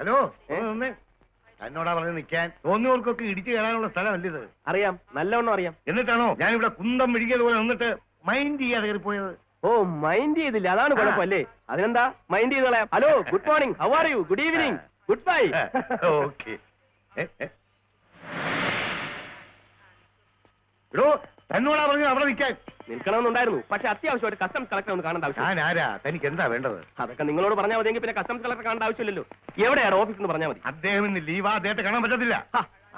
Hello എന്നോടാ പറഞ്ഞ് നിൽക്കാൻ തോന്നിയവർക്കൊക്കെ ഇടിച്ചു കയറാനുള്ള സ്ഥലമല്ല ഇത്. അറിയാം, നല്ലവണ്ണം അറിയാം. എന്നിട്ടാണോ ഞാനിവിടെ കുന്തം പിടിക്കിയതുപോലെ നിന്നിട്ട് മൈൻഡ് ചെയ്യാതെ കയറിപ്പോയത്? ഓ, മൈൻഡ് ചെയ്തില്ല, അതാണ് കുഴപ്പമല്ലേ? അതിനെന്താ മൈൻഡ് ചെയ്ത് കളയാം. Hello, good morning, how are you? Good evening, good bye. Okay. എടോ, തന്നോടാ പറഞ്ഞു അവിടെ നിൽക്കാൻ. നിൽക്കണമെന്നുണ്ടായിരുന്നു, പക്ഷെ അത്യാവശ്യമായിട്ട് കസ്റ്റംസ് കളക്ടർ ഒന്ന് കാണേണ്ട ആവശ്യം. ഞാൻ ആരാ? തനിക്ക് എന്താ വേണ്ടത്? അതൊക്കെ നിങ്ങളോട് പറഞ്ഞാൽ മതിയെങ്കിൽ പിന്നെ കസ്റ്റംസ് കളക്ടർ കാണേണ്ട ആവശ്യമില്ലല്ലോ. എവിടെയാണ് ഓഫീസ് എന്ന് പറഞ്ഞാൽ മതി. അദ്ദേഹം ഇന്ന് ലീവാ, അദ്ദേഹത്തെ കാണാൻ പറ്റത്തില്ല.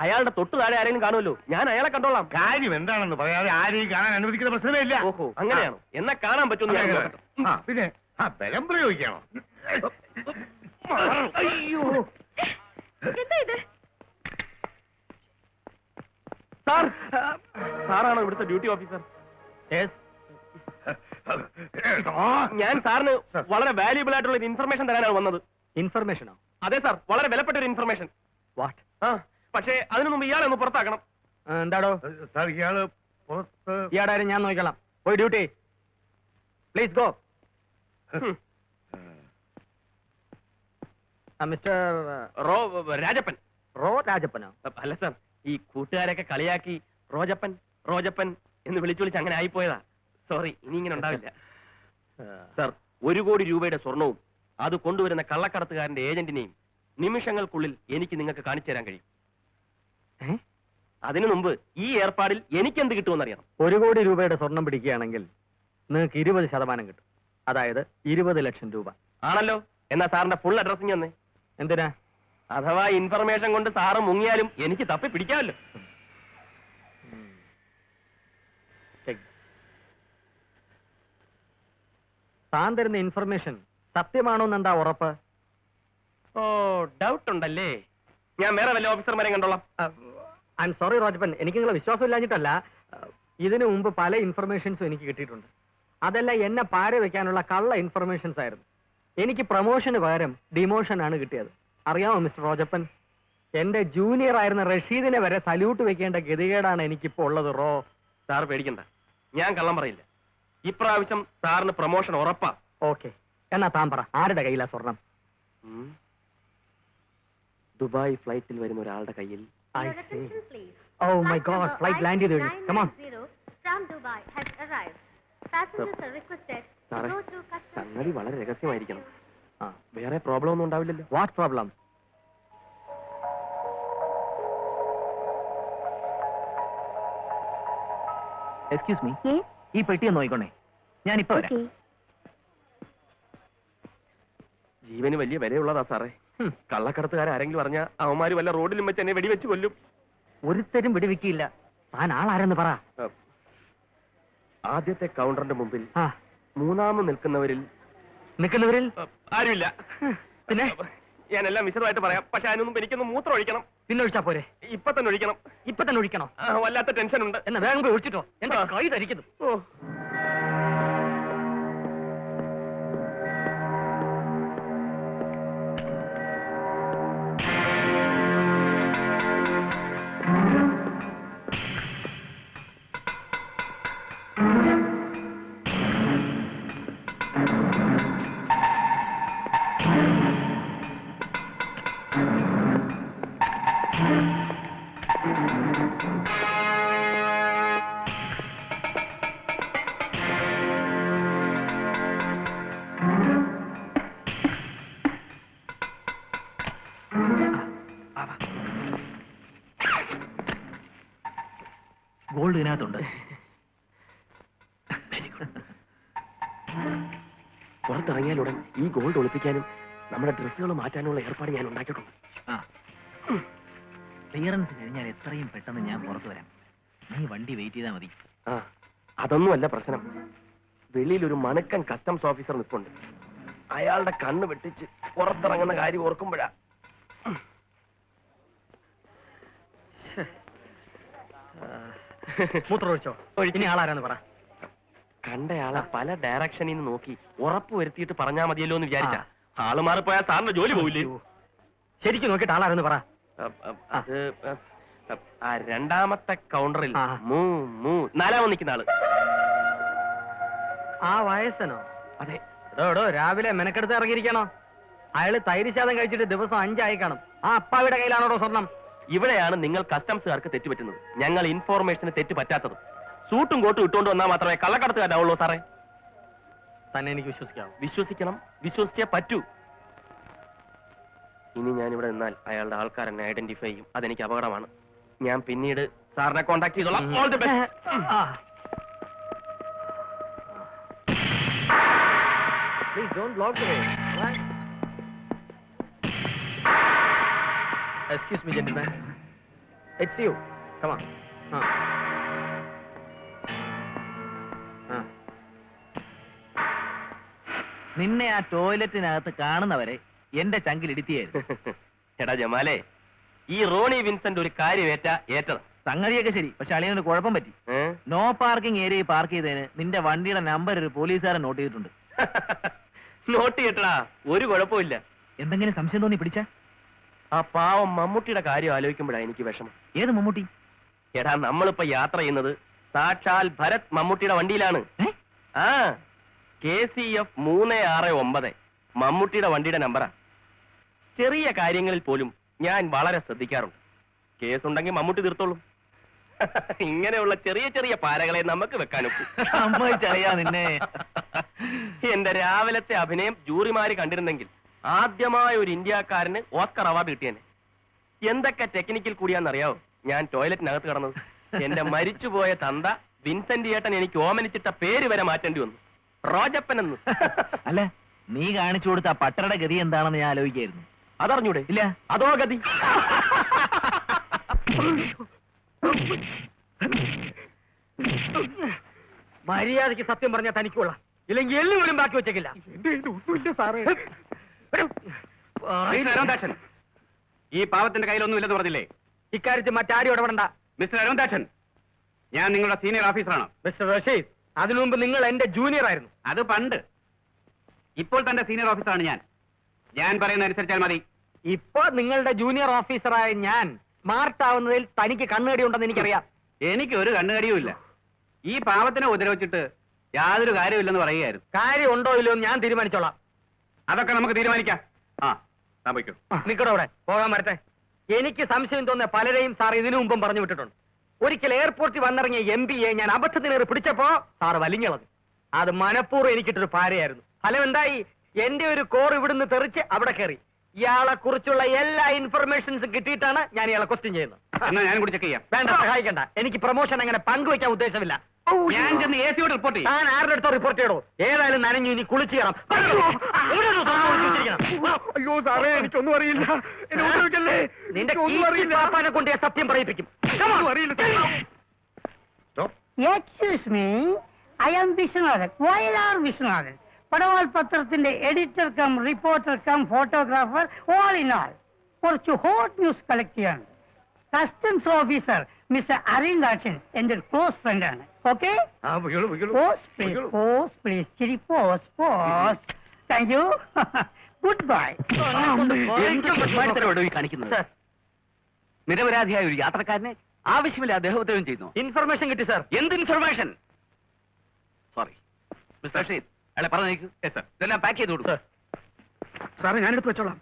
അയാളുടെ തൊട്ട് താഴെ ആരെങ്കിലും കാണുമല്ലോ, ഞാൻ അയാളെ കണ്ടോളാം. കാര്യം എന്താണെന്ന് പറയാതെ ആരെയും കാണാൻ അനുവദിക്കുന്ന പ്രശ്നമേ ഇല്ല. ഓഹോ, അങ്ങനെയാണോ? എന്നാ കാണാൻ പറ്റുമെന്ന് പിന്നെ ബലം പ്രയോഗിക്കണോ? അയ്യോ, സാർ, സാറാണോ ഇവിടുത്തെ ഡ്യൂട്ടി ഓഫീസർ? ഞാൻ സാറിന് വളരെ വാല്യൂബിൾ ആയിട്ടുള്ള ഒരു ഇൻഫർമേഷൻ തരാനാണ് വന്നത്. ഇൻഫർമേഷനോ? അതെ സാർ, വളരെ വിലപ്പെട്ട ഒരു ഇൻഫർമേഷൻ. വാട്ട്? പക്ഷേ അതിനു മുമ്പ് ഇയാളെ ഒന്ന് പുറത്താക്കണം. എന്താടോ സാർ, ഇയാള് പുറത്ത്. ഇയാളാരും ഞാൻ നോക്കിക്കോളാം. പോയി duty. Please go. Mister Rajappan. രാജപ്പനോ? അല്ല സാർ, ഈ കൂട്ടുകാരൊക്കെ കളിയാക്കി റോജപ്പൻ റോജപ്പൻ എന്ന് വിളിച്ചു അങ്ങനെ ആയിപ്പോയതാ. സോറി, ഇനി ഇങ്ങനെ ഉണ്ടാവില്ല. സാർ, 1 കോടി രൂപയുടെ സ്വർണവും അത് കൊണ്ടുവരുന്ന കള്ളക്കടത്തുകാരന്റെ ഏജന്റിനെയും നിമിഷങ്ങൾക്കുള്ളിൽ എനിക്ക് നിങ്ങൾക്ക് കാണിച്ചു തരാൻ കഴിയും. അതിനു മുമ്പ് ഈ ഏർപ്പാടിൽ എനിക്ക് എന്ത് കിട്ടുമെന്നറിയണം. 1 കോടി രൂപയുടെ സ്വർണം പിടിക്കുകയാണെങ്കിൽ നിങ്ങൾക്ക് 20% കിട്ടും. അതായത് 20 ലക്ഷം രൂപ. ആണല്ലോ. എന്നാ സാറിന്റെ ഫുൾ അഡ്രസ്സിങ് തന്നെ. എന്തിനാ? അഥവാ ഇൻഫർമേഷൻ കൊണ്ട് സാറ് മുങ്ങിയാലും എനിക്ക് തപ്പി പിടിക്കാമല്ലോ. താൻ തരുന്ന ഇൻഫർമേഷൻ സത്യമാണോന്നെന്താ ഉറപ്പ്? ഓ, ഡൗട്ട് ഉണ്ടല്ലേ? ഞാൻ വേറെ വല്ല ഓഫീസർമാരെ കണ്ടോളാം. ഐ എം സോറി റോജപ്പൻ, എനിക്ക് നിങ്ങളെ വിശ്വാസമില്ലാഞ്ഞിട്ടല്ല. ഇതിനു മുമ്പ് പല ഇൻഫർമേഷൻസും എനിക്ക് കിട്ടിയിട്ടുണ്ട്. അതെല്ലാം എന്നെ പാര വെക്കാനുള്ള കള്ള ഇൻഫർമേഷൻസ് ആയിരുന്നു. എനിക്ക് പ്രൊമോഷന് പകരം ഡിമോഷൻ ആണ് കിട്ടിയത്. അറിയാമോ മിസ്റ്റർ റോജപ്പൻ, എന്റെ ജൂനിയർ ആയിരുന്ന റഷീദിനെ വരെ സല്യൂട്ട് വെക്കേണ്ട ഗതികേടാണ് എനിക്കിപ്പോ ഉള്ളത്. സാർ പേടിക്കണ്ട, ഞാൻ കള്ളം പറയില്ല. ഇപ്രാവശ്യം സാറിന് പ്രൊമോഷൻ ഉറപ്പാ. ഓക്കെ, എന്നാ താൻ പറ, ആരുടെ കയ്യിലാ സ്വർണം? ദുബായ് ഫ്ലൈറ്റിൽ വരുന്ന ഒരാളുടെ കയ്യിൽ. Oh my god, flight land ചെയ്തു കഴിഞ്ഞു. Come on. സാറേ, സംഗതി വളരെ രഹസ്യമായിരിക്കണം. വേറെ പ്രോബ്ലം ഒന്നും ഉണ്ടാവില്ലല്ലോ? What problem? എക്സ്ക്യൂസ് മീ, ഈ പെട്ടി ഒന്ന് നോക്കിക്കോണേ, ഞാനിപ്പോ വരാം. ജീവന് വലിയ വിലയുള്ളതാ സാറേ. കള്ളക്കടത്തുകാരെങ്കിലും അറിഞ്ഞ അവന്മാര് വല്ല റോഡിലും വെച്ച് എന്നെ വെടിവെച്ച് കൊല്ലും. ഒരുത്തരും വെടിവെക്കില്ല. താൻ ആളാരെന്ന് പറ. ആദ്യത്തെ കൗണ്ടറിന്റെ മുമ്പിൽ മൂന്നാമത് നിൽക്കുന്നവരിൽ ആരുമില്ല. പിന്നെ ഞാനെല്ലാം വിശദമായിട്ട് പറയാം. പക്ഷെ അതിനു മുമ്പ് എനിക്കൊന്ന് മൂത്രം ഒഴിക്കണം. പിന്നെ ഒഴിച്ചാ പോരെ? ഇപ്പൊ തന്നെ ഒഴിക്കണം. ഇപ്പൊ തന്നെ ഒഴിക്കണോ? വല്ലാത്ത ടെൻഷൻ ഉണ്ട്. എന്നാ വേഗം പോയി ഒഴിച്ചിട്ടോ, എന്റെ കൈ ധരിക്കുന്നു. ഓ, ഗോൾഡ് ഇതിനകത്തുണ്ട്. പുറത്തിറങ്ങിയാലുടൻ ഈ ഗോൾഡ് ഒളിപ്പിക്കാനും നമ്മുടെ ഡ്രസ്സുകൾ മാറ്റാനുള്ള ഏർപ്പാട് ഞാൻ ഉണ്ടാക്കിയിട്ടുണ്ട്. ക്ലിയറൻസ് കഴിഞ്ഞാൽ എത്രയും പെട്ടെന്ന് ഞാൻ പുറത്തു വരാം. നീ വണ്ടി വെയിറ്റ് ചെയ്താൽ മതി. അതൊന്നുമല്ല പ്രശ്നം. വെളിയിൽ ഒരു മണക്കൻ കസ്റ്റംസ് ഓഫീസർ നിൽപ്പുണ്ട്. അയാളുടെ കണ്ണ് വെട്ടിച്ച് പുറത്തിറങ്ങുന്ന കാര്യം ഓർക്കുമ്പോഴാ. മൂത്രം ഒഴിച്ചോ? ഇനി ആളാരാന്ന് പറ. കണ്ടയാളെ പല ഡയറക്ഷനിൽ നിന്ന് നോക്കി ഉറപ്പ് വരുത്തിയിട്ട് പറഞ്ഞാ മതിയല്ലോ എന്ന് വിചാരിച്ച ആള് മാറിപ്പോയാൽ സാറിന്റെ ജോലി പോവില്ലേ? ശരിക്കും നോക്കിയിട്ട് ആളാരെന്ന് പറ. അത് രണ്ടാമത്തെ കൗണ്ടറിൽ നാലാമത് നിൽക്കുന്ന ആള്. ആ വയസ്സനോ? അതെ. എടോ രാവിലെ മെനക്കെടുത്ത് ഇറങ്ങിയിരിക്കണോ? അയാള് തൈര് ശാതം കഴിച്ചിട്ട് ദിവസം 5 ആയി കാണും. ആ അപ്പാവിടെ കയ്യിലാണോ സ്വർണം? ഇവിടെയാണ് നിങ്ങൾ കസ്റ്റംസുകാർക്ക് തെറ്റുപറ്റുന്നത്. ഞങ്ങൾ ഇൻഫോർമേഷന് തെറ്റ് പറ്റാത്തത്. സൂട്ടും കോട്ടും ഇട്ടുകൊണ്ട് വന്നാൽ മാത്രമേ കള്ളക്കടത്തുകാരാവുള്ളൂ സാറേ. തന്നെ എനിക്ക് വിശ്വസിക്കാം. വിശ്വസിക്കണം, വിശ്വസിച്ചേ പറ്റൂ. ഇനി ഞാൻ ഇവിടെ നിന്നാൽ അയാളുടെ ആൾക്കാർ എന്നെ ഐഡന്റിഫൈ ചെയ്യും. അതെനിക്ക് അപകടമാണ്. ഞാൻ പിന്നീട് സാറിനെ കോൺടാക്ട് ചെയ്തോളാം. All the best. Please don't block the way. Right? Excuse me, gentlemen. It's you. Come on. നിന്നെ ആ ടോയ്ലറ്റിനകത്ത് കാണുന്നവരെ എന്റെ ചങ്കിൽ ഇടിത്തിയായിരുന്നു. എടാ ജമാലേ, ഈ റോണി വിൻസെന്റ് ഒരു കാര്യം ഏറ്റത്. സംഗതിയൊക്കെ ശരി, പക്ഷെ അളിയനൊരു കുഴപ്പം പറ്റി. നോ പാർക്കിംഗ് ഏരിയയിൽ പാർക്ക് ചെയ്തതിന് നിന്റെ വണ്ടിയുടെ നമ്പർ ഒരു പോലീസുകാരൻ നോട്ട് ചെയ്തിട്ടുണ്ട്. നോട്ട് ചെയ്യട്ടടാ, ഒരു കുഴപ്പമില്ല. എന്തെങ്കിലും സംശയം തോന്നി പിടിച്ച? ആ പാവം മമ്മൂട്ടിയുടെ കാര്യം ആലോചിക്കുമ്പോഴാണ് എനിക്ക് വിഷമം. ഏത് മമ്മൂട്ടി? എടാ, നമ്മളിപ്പോ യാത്ര ചെയ്യുന്നത് സാക്ഷാൽ ഭരത് മമ്മൂട്ടിയുടെ വണ്ടിയിലാണ്. ആ KCF 369 മമ്മൂട്ടിയുടെ വണ്ടിയുടെ നമ്പറാ. ചെറിയ കാര്യങ്ങളിൽ പോലും ഞാൻ വളരെ ശ്രദ്ധിക്കാറുണ്ട്. കേസ് ഉണ്ടെങ്കിൽ മമ്മൂട്ടി തീർത്തോളും. ഇങ്ങനെയുള്ള ചെറിയ ചെറിയ പാരകളെ നമുക്ക് വെക്കാനൊക്കും. സമ്മതിച്ചറിയാ നിന്നെ. എന്റെ രാവിലത്തെ അഭിനയം ജൂറിമാര് കണ്ടിരുന്നെങ്കിൽ ആദ്യമായ ഒരു ഇന്ത്യക്കാരന് ഓസ്കർ അവാർഡ് കിട്ടിയേനെ. എന്തൊക്കെ ടെക്നിക്കൽ കൂടിയാന്നറിയാവോ ഞാൻ ടോയ്ലറ്റിനകത്ത് കിടന്നത്. എന്റെ മരിച്ചുപോയ തന്ത വിൻസെന്റ് ഏട്ടൻ എനിക്ക് ഓമനിച്ചിട്ട പേര് വരെ മാറ്റേണ്ടി വന്നു. റോജപ്പൻ എന്ന്. അല്ല, നീ കാണിച്ചു കൊടുത്ത ആ പട്ടരുടെ ഗതി എന്താണെന്ന് ഞാൻ ആലോചിക്കായിരുന്നു. അതറിഞ്ഞൂടെ? ഇല്ല. അതോ ഗതി. മര്യാദയ്ക്ക് സത്യം പറഞ്ഞാൽ തനിക്കുള്ള, ഇല്ലെങ്കിൽ എല്ലു പോലും ബാക്കി വെച്ചേക്കില്ല. ഈ പാവത്തിന്റെ കയ്യിലൊന്നും ഇല്ലെന്ന് പറഞ്ഞില്ലേ? ഇക്കാര്യത്തിൽ മറ്റാരും ഇടപെടണ്ട. മിസ്റ്റർ അരുൺദാസൻ, ഞാൻ നിങ്ങളുടെ സീനിയർ ഓഫീസറാണ്. മിസ്റ്റർ റഷീദ്, അതിനു മുമ്പ് നിങ്ങൾ എന്റെ ജൂനിയർ ആയിരുന്നു. അത് പണ്ട്. ഇപ്പോൾ തന്റെ സീനിയർ ഓഫീസറാണ് ഞാൻ. ഞാൻ പറയുന്ന അനുസരിച്ചാൽ മതി. ഇപ്പൊ നിങ്ങളുടെ ജൂനിയർ ഓഫീസറായ ഞാൻ സ്മാർട്ട് ആവുന്നതിൽ തനിക്ക് കണ്ണുകടിയുണ്ടെന്ന് എനിക്കറിയാം. എനിക്ക് ഒരു കണ്ണുകടിയും ഇല്ല. ഈ പാവത്തിനെ ഉപദ്രവിച്ചിട്ട് യാതൊരു കാര്യമില്ലെന്ന് പറയുകയായിരുന്നു. കാര്യം ഉണ്ടോ ഇല്ലയോ എന്ന് ഞാൻ തീരുമാനിച്ചോളാം. അതൊക്കെ നമുക്ക് തീരുമാനിക്കാം. ആ, താമസിക്കൂ. നിക്കടോ അവിടെ, പോകാൻ വരട്ടെ. എനിക്ക് സംശയം തോന്നിയ പലരെയും സാർ ഇതിനു മുമ്പും പറഞ്ഞു വിട്ടിട്ടുണ്ട്. ഒരിക്കൽ എയർപോർട്ടിൽ വന്നിറങ്ങിയ MPയെ ഞാൻ അബദ്ധത്തിനേറി പിടിച്ചപ്പോ സാർ വലിഞ്ഞളഞ്ഞു. അത് മനഃപൂർവ്വം എനിക്കിട്ടൊരു പാരയായിരുന്നു. ഫലം എന്തായി? എന്റെ ഒരു കോർ ഇവിടുന്ന് തെറിച്ച് അവിടെ കയറി. ഇയാളെ കുറിച്ചുള്ള എല്ലാ ഇൻഫർമേഷൻസും കിട്ടിയിട്ടാണ് ഞാൻ ഇയാളെ ക്വസ്റ്റ്യൻ ചെയ്യുന്നത്. എന്നാ ഞാൻ കൂടി ചെക്ക് ചെയ്യാം. വേണ്ട, സഹായിക്കണ്ട. എനിക്ക് പ്രൊമോഷൻ അങ്ങനെ പങ്കുവെക്കാൻ ഉദ്ദേശമില്ല. ഞാൻ ചെന്ന് AC-യോട് റിപ്പോർട്ട് ചെയ്യും. താൻ ആരുടെ അടുത്തോ റിപ്പോർട്ട് ചെയ്യണോ? ഏതായാലും നനഞ്ഞു, ഇനി കുളിച്ചു കയറാം. അയ്യോ സാറേ, എനിക്കൊന്നും അറിയില്ല. നിന്റെ പാപ്പാനെ കൊണ്ട് ഞാൻ സത്യം പറയിപ്പിക്കും. Excuse me, I am Viswanathan, Vayalar Viswanathan, Padaval പത്രത്തിന്റെ editor cum reporter cum photographer, all in all. കുറച്ച് ഹോട്ട് ന്യൂസ് കളക്ട് ചെയ്യാണ്. കസ്റ്റംസ് ഓഫീസർ മിസ്റ്റർ അരവിന്ദാക്ഷൻ എന്റെ ഒരു ക്ലോസ് ഫ്രണ്ട് ആണ്. Okay, pose please, pose please, ചിരി pose, pose. Thank you. Good bye. കാണിക്കുന്നത് നിരപരാധിയായ ഒരു യാത്രക്കാരനെ ആവശ്യമില്ല അദ്ദേഹത്തിനും ചെയ്യുന്നു. ഇൻഫർമേഷൻ കിട്ടി സാർ. എന്ത് ഇൻഫർമേഷൻ? സോറി മിസ്റ്റർ റഷീദ്, അയാളെ പറഞ്ഞേക്കൂ. ഇതെല്ലാം പാക്ക് ചെയ്ത് കൊടുക്കും. സാറേ, ഞാനെടുത്ത് വെച്ചോളാം.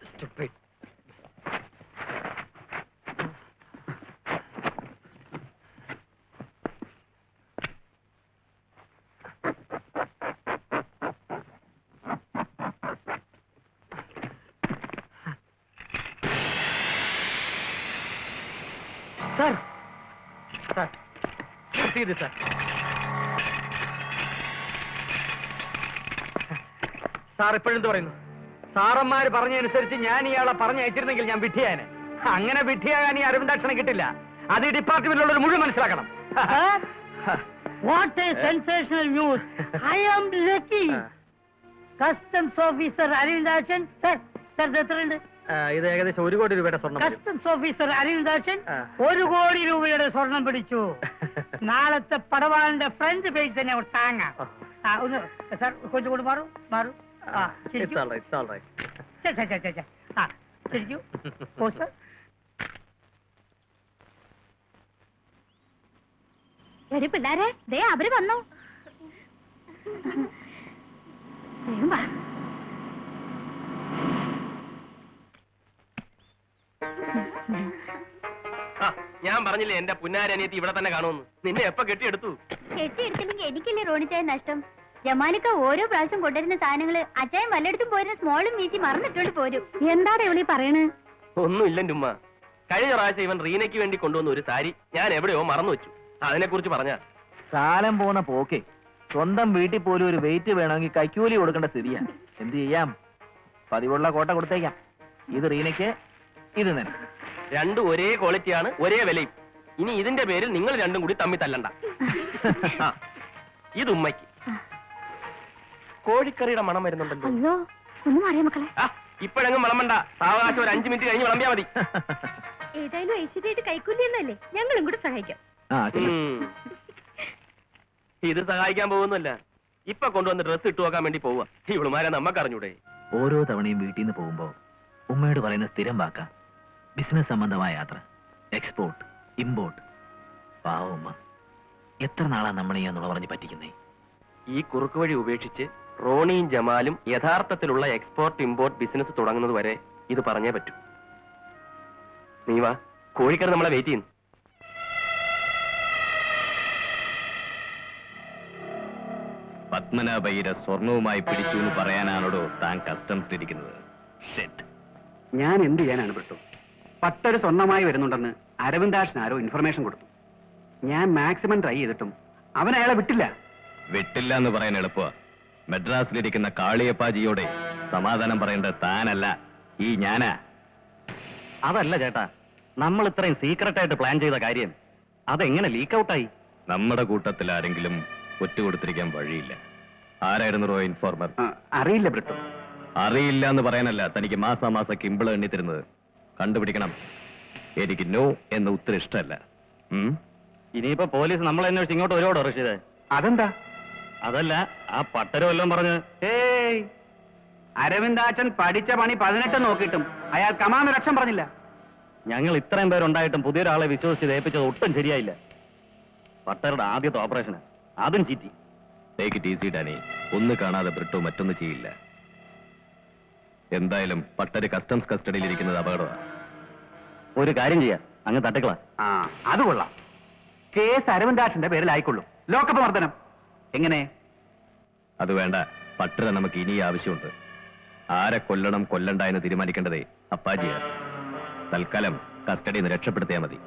സാർ, സാർ, ഇത് സാർ. സാർ ഇപ്പോഴെന്ത് പറയുന്നു? സാറന്മാര് പറഞ്ഞതനുസരിച്ച് ഞാൻ ഇയാളെ പറഞ്ഞയച്ചിരുന്നെങ്കിൽ ഞാൻ വിഡ്ഢിയാനെ. അങ്ങനെ വിഡ്ഢിയാകാൻ ഈ അരവിന്ദാക്ഷനെ കിട്ടില്ല. അത് ഈ ഡിപ്പാർട്ട്മെന്റിലുള്ളവർ മുഴുവൻ മനസ്സിലാക്കണം. What a sensational news! I am lucky. Customs officer Arivindachan, sir, എത്രയുണ്ട്? ഇത് ഏകദേശം 1 കോടി രൂപയുടെ സ്വർണ്ണം. കസ്റ്റംസ് ഓഫീസർ അരവിന്ദാക്ഷൻ 1 കോടി രൂപയുടെ സ്വർണം പിടിച്ചു. നാളത്തെ പടവാളിന്റെ ഫ്രണ്ട് പേജ് തന്നെ താങ്ങാം. ഒന്ന് സാർ കൊഞ്ചു കൊണ്ട് മാറൂ, മാറൂ. It's all right, it's all right. ശരിക്കും പോസ്റ്റർ. എടി പിള്ളാരെ, ദേ അവര് വന്നു. ഞാൻ പറഞ്ഞില്ലേ എന്റെ പുന്നാരനിയത്തി ഇവിടെ തന്നെ കാണുമെന്ന്. നിന്നെ എപ്പ കെട്ടിയെടുത്തു? കെട്ടിയെടുത്തില്ലെങ്കിൽ എനിക്കല്ലേ റോണിച്ചായ നഷ്ടം. ജമാലിക്ക ഓരോ പ്രാവശ്യം കൊണ്ടുവരുന്ന സാധനങ്ങള് അച്ചായൻ വല്ലയിടത്തും പോയിരുന്ന സ്മോളും വീശി മറന്നിട്ടോണ്ട് പോരും. എന്താണ് ഇവളീ പറയണേ? ഒന്നുമില്ല ഉമ്മ. കഴിഞ്ഞ പ്രാവശ്യം ഇവൻ റീനയ്ക്ക് വേണ്ടി കൊണ്ടുവന്ന ഒരു സാരി ഞാൻ എവിടെയോ മറന്നു വെച്ചു. അതിനെ കുറിച്ച് പറഞ്ഞ കാലം പോന്ന പോക്കെ സ്വന്തം വീട്ടിൽ പോലും ഒരു വെയിറ്റ് വേണമെങ്കിൽ കൈക്കൂലി കൊടുക്കേണ്ട സ്ഥിതിയാ. എന്ത് ചെയ്യാം? പതിവുള്ള കോട്ട കൊടുത്തേക്കാം. ഇത് റീനയ്ക്ക്, ഇത് നിനക്ക്. രണ്ടും ഒരേ ക്വാളിറ്റിയാണ്, ഒരേ വിലയും. ഇനി ഇതിന്റെ പേരിൽ നിങ്ങൾ രണ്ടും കൂടി തമ്മി തല്ലണ്ട. ആ, ഇത് ഉമ്മയ്ക്ക്. കോഴിക്കറിയുടെ മണം വരുന്നുണ്ടല്ലോ. അയ്യോ ഒന്നും അറിയാം മക്കളെ. ആ, ഇപ്പോഴെങ്ങും വിളമ്പണ്ട. സാവകാശം ഒരു 5 മിനിറ്റ് കഴിഞ്ഞ് വിളമ്പിയാ മതി. ഏതായാലും ഐശ്വര്യമായിട്ട് കൈക്കൂലിയെന്നല്ലേ, ഞങ്ങളും കൂടെ സഹായിക്കാം. ആ ശരി. ഇത് സഹായിക്കാൻ പോകുന്നല്ല, ഇപ്പൊ കൊണ്ടുവന്ന് ഡ്രസ് ഇട്ടു നോക്കാൻ വേണ്ടി പോവുക. ഇവളുമാരെ നമ്മക്ക് അറിഞ്ഞൂടെ? ഓരോ തവണയും വീട്ടിൽ നിന്ന് പോകുമ്പോ ഉമ്മയോട് പറയുന്ന സ്ഥിരം വാക്ക ബിസിനസ് സംബന്ധമായ യാത്ര, എക്സ്പോർട്ട്, ഇമ്പോർട്ട്. പാവ ഉമ്മ, എത്ര നാളാ നമ്മളെ ഈ നുണ പറഞ്ഞ് പറ്റിക്കുന്നേ? ഈ കുറുക്ക് വഴി ഉപേക്ഷിച്ച് റോണിയും ജമാലും യഥാർത്ഥത്തിലുള്ള എക്സ്പോർട്ട് ഇമ്പോർട്ട് ബിസിനസ് തുടങ്ങുന്നത് വരെ ഇത് പറഞ്ഞേ പറ്റൂ. നീ വാ, കോഴിക്കറി നമ്മളെ വെയിറ്റ് ചെയ്യുന്നു. പത്മനാഭയ്യരെ സ്വർണവുമായി പിടിച്ചു എന്ന് പറയാനാണോടോ താൻ കസ്റ്റംസിലിരിക്കുന്നത്? ഞാൻ എന്ത് ചെയ്യാനാണ് ബ്രിട്ടോ? പട്ടര് സ്വർണ്ണമായി വരുന്നുണ്ടെന്ന് അരവിന്ദാക്ഷൻ ആരോ ഇൻഫർമേഷൻ കൊടുത്തു. ഞാൻ മാക്സിമം ട്രൈ ചെയ്തിട്ടും അവൻ അയാളെ വിട്ടില്ല. വിട്ടില്ല എന്ന് പറയാൻ എളുപ്പമാ. മദ്രാസിലിരിക്കുന്ന കാളിയപ്പാജിയോടെ സമാധാനം പറയേണ്ടത് താനല്ല, ഈ ഞാനാ. അതല്ല ചേട്ടാ, നമ്മൾ ഇത്രയും സീക്രട്ടായിട്ട് പ്ലാൻ ചെയ്ത കാര്യം അതെങ്ങനെ ലീക്ക് ഔട്ടായി? നമ്മുടെ കൂട്ടത്തിൽ ആരെങ്കിലും ഒറ്റുകൊടുത്തിരിക്കാൻ വഴിയില്ല. ആരായിരുന്നു ഇൻഫോർമർ? അറിയില്ല ബ്രിട്ടോ. അറിയില്ല എന്ന് പറയാനല്ല, തനിക്ക് മാസാമാസം കിമ്പിള് എണ്ണിത്തരുന്നത്. കണ്ടുപിടിക്കണം. എനിക്ക് നോ എന്ന ഉത്തരം ഇഷ്ടമല്ല. ഇനിയിപ്പോ പോലീസ് നമ്മളെ അന്വേഷിച്ച് ഇങ്ങോട്ട് ഒരുപാട് റഷീദ്. അതെന്താ? അതല്ല, ആ പട്ടരം എല്ലാം പറഞ്ഞ് അരവിന്ദാച്ചൻ പഠിച്ച പണി 18 നോക്കിയിട്ടും അയാൾ കമാന്ന് രക്ഷം പറഞ്ഞില്ല. ഞങ്ങൾ ഇത്രയും പേരുണ്ടായിട്ടും പുതിയൊരാളെ വിശ്വസിച്ച് ഏൽപ്പിച്ചത് ഒട്ടും ശരിയായില്ല. പട്ടരുടെ ആദ്യത്തെ ഓപ്പറേഷന് അതും ചീറ്റി. Take it easy Danny. ഒന്ന് കാണാതെ ബ്രിട്ടോ മറ്റൊന്ന് ചെയ്യില്ല. എന്തായാലും പട്ടര് കസ്റ്റംസ് കസ്റ്റഡിയിൽ ഇരിക്കുന്നത് അപകടമാണ്. ഒരു കാര്യം ചെയ്യാം, അങ്ങ് തട്ടിക്കളാ. അത് കൊള്ളാം. കേസ് അരവിന്ദാക്ഷന്റെ പേരിലായിക്കൊള്ളും. ലോക്കപ്പ് മർദ്ദനം എങ്ങനെ? അത് വേണ്ട. പട്ടര നമുക്ക് ഇനി ആവശ്യമുണ്ട്. ആരെ കൊല്ലണം കൊല്ലണ്ട എന്ന് തീരുമാനിക്കേണ്ടതേ അപ്പാജിയാ. തൽക്കാലം കസ്റ്റഡിയിൽ നിന്ന് രക്ഷപ്പെടുത്തിയാൽ മതി.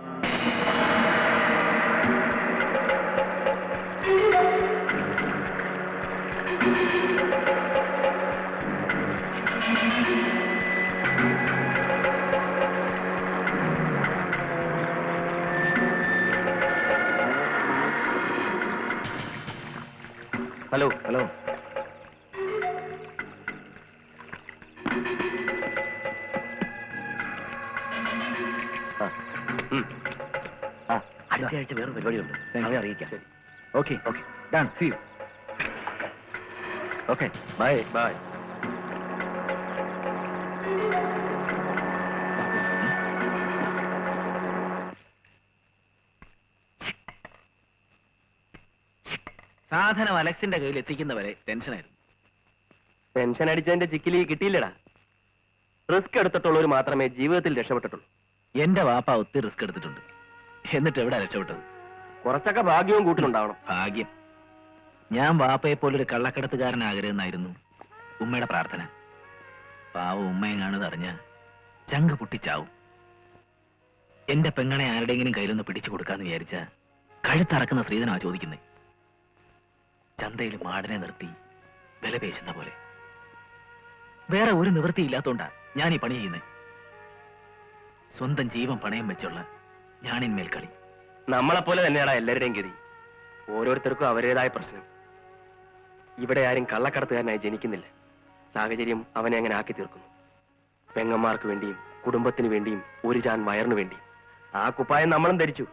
Hello hello. അടുത്ത ആഴ്ച വേറെ പരിപാടിയുണ്ട്, ഞങ്ങളെ അറിയിക്കാം. Okay okay, done. See you. Okay, bye bye. സാധനം അലക്സിന്റെ കയ്യിൽ എത്തിക്കുന്നവരെ ടെൻഷനായിരുന്നു. ടെൻഷൻ അടിച്ചതിന്റെ ചിക്കിലി കിട്ടിയില്ലടാ. റിസ്ക് എടുത്തിട്ടുള്ളവർ മാത്രമേ ജീവിതത്തിൽ രക്ഷപ്പെട്ടിട്ടുള്ളൂ. എന്റെ വാപ്പ ഒത്തിരി റിസ്ക് എടുത്തിട്ടുണ്ട്. എന്നിട്ട് എവിടെ രക്ഷപ്പെട്ടത്? കുറച്ചൊക്കെ ഭാഗ്യവും കൂട്ടിലുണ്ടാവണം. ഭാഗ്യം. ഞാൻ വാപ്പയെ പോലൊരു കള്ളക്കടത്തുകാരനാകരുതെന്നായിരുന്നു ഉമ്മയുടെ പ്രാർത്ഥന. പാവ ഉമ്മയെ കാണുന്നറിഞ്ഞ ചങ്ക് പൊട്ടിച്ചാവും. എന്റെ പെങ്ങളെ ആരുടെയെങ്കിലും കയ്യിലൊന്ന് പിടിച്ചു കൊടുക്കാന്ന് വിചാരിച്ച കഴുത്തറക്കുന്ന സ്ത്രീധനാ ചോദിക്കുന്നേ. ചന്തയിൽ മാടിനെ നിർത്തി വില പേശുന്ന പോലെ. വേറെ ഒരു നിവൃത്തിയില്ലാത്തോണ്ടാ ഞാൻ ഈ പണി ചെയ്യുന്നേ. സ്വന്തം ജീവൻ പണയം വെച്ചുള്ള ഞാനിന്മേൽ കളി. നമ്മളെപ്പോലെ തന്നെയാണ് എല്ലാവരുടെയും ഗതി. ഓരോരുത്തർക്കും അവരുടേതായ പ്രശ്നം. ഇവിടെ ആരും കള്ളക്കടത്തുകാരനായി ജനിക്കുന്നില്ല. സാഹചര്യം അവനെ അങ്ങനെ ആക്കി തീർക്കുന്നു. പെങ്ങന്മാർക്ക് വേണ്ടിയും കുടുംബത്തിന് വേണ്ടിയും ഒരു ചാൻ വയറിന് വേണ്ടിയും. ആ കുപ്പായം നമ്മളും ധരിച്ചു.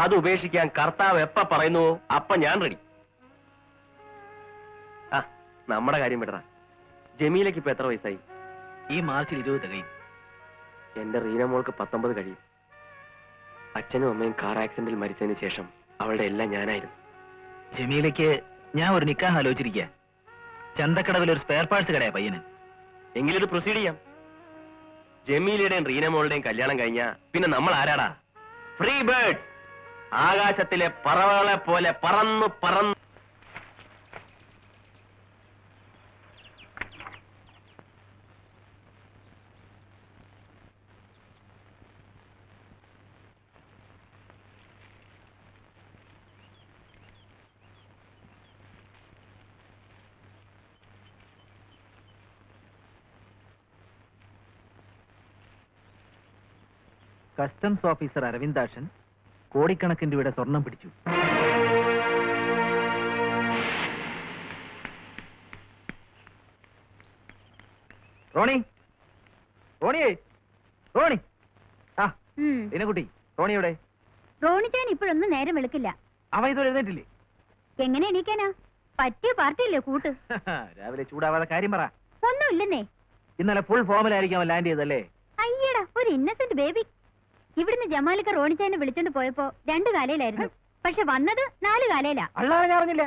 അത് ഉപേക്ഷിക്കാൻ കർത്താവ് എപ്പ പറയുന്നുവോ അപ്പ ഞാൻ റെഡി. ആ, നമ്മുടെ കാര്യം വിടറ. ജമീലയ്ക്ക് ഇപ്പൊ എത്ര വയസ്സായി? ഈ മാർച്ചിൽ 20 തികയും. എന്റെ റീന മോൾക്ക് 19 കഴിയും. അച്ഛനും അമ്മയും കാർ ആക്സിഡന്റിൽ മരിച്ചതിന് ശേഷം അവളുടെ എല്ലാം ഞാനായിരുന്നു. ജമീലയ്ക്ക് ഞാൻ ഒരു നിക്കാഹ് ആലോചിച്ചിരിക്കുക. ചന്തക്കടവിൽ ഒരു സ്പെയർ പാർട്സ് കടയാ പയ്യന്. എങ്കിലൊരു പ്രൊസീഡ് ചെയ്യാം. ജമീലയുടെയും റീന മോളുടെയും കല്യാണം കഴിഞ്ഞാ പിന്നെ നമ്മൾ ആരാടാ? ഫ്രീ ബേർഡ്സ്, ആകാശത്തിലെ പറവകളെ പോലെ പറന്നു പറന്നു. കസ്റ്റംസ് ഓഫീസർ അരവിന്ദാക്ഷൻ കോടിക്കണക്കിന് രൂപയുടെ സ്വർണം പിടിച്ചു. റോണി, റോണിയേ, റോണി. ആ ദിനകുട്ടി, റോണിയുടെ റോണിച്ചാൻ ഇപ്പോഴൊന്നും നേരം വെളുക്കില്ല. അവൻ ഇതുവരെ എഴുന്നേറ്റില്ലേ? എങ്ങനെ എണീക്കാനാ? പറ്റിയ പാർട്ടിയല്ലേ കൂട്ട്. രാവിലെ ചൂടാവാതെ കാര്യം പറ. ഒന്നുമില്ലെന്നേ. ഇന്നലെ ഫുൾ ഫോമിലായിരിക്കും അവൻ ലാൻഡ് ചെയ്തല്ലേ? അയ്യടാ, ഒരു ഇന്നസെന്റ് ബേബി. ഇവിടുന്ന് ജമാലിക്ക റോണിച്ചാനെ വിളിച്ചോണ്ട് പോയപ്പോ 2 കാലയിലായിരുന്നു. പക്ഷെ വന്നത് 4 കാലയിലാ. അള്ളാഹ് ഞാൻ അറിഞ്ഞില്ല.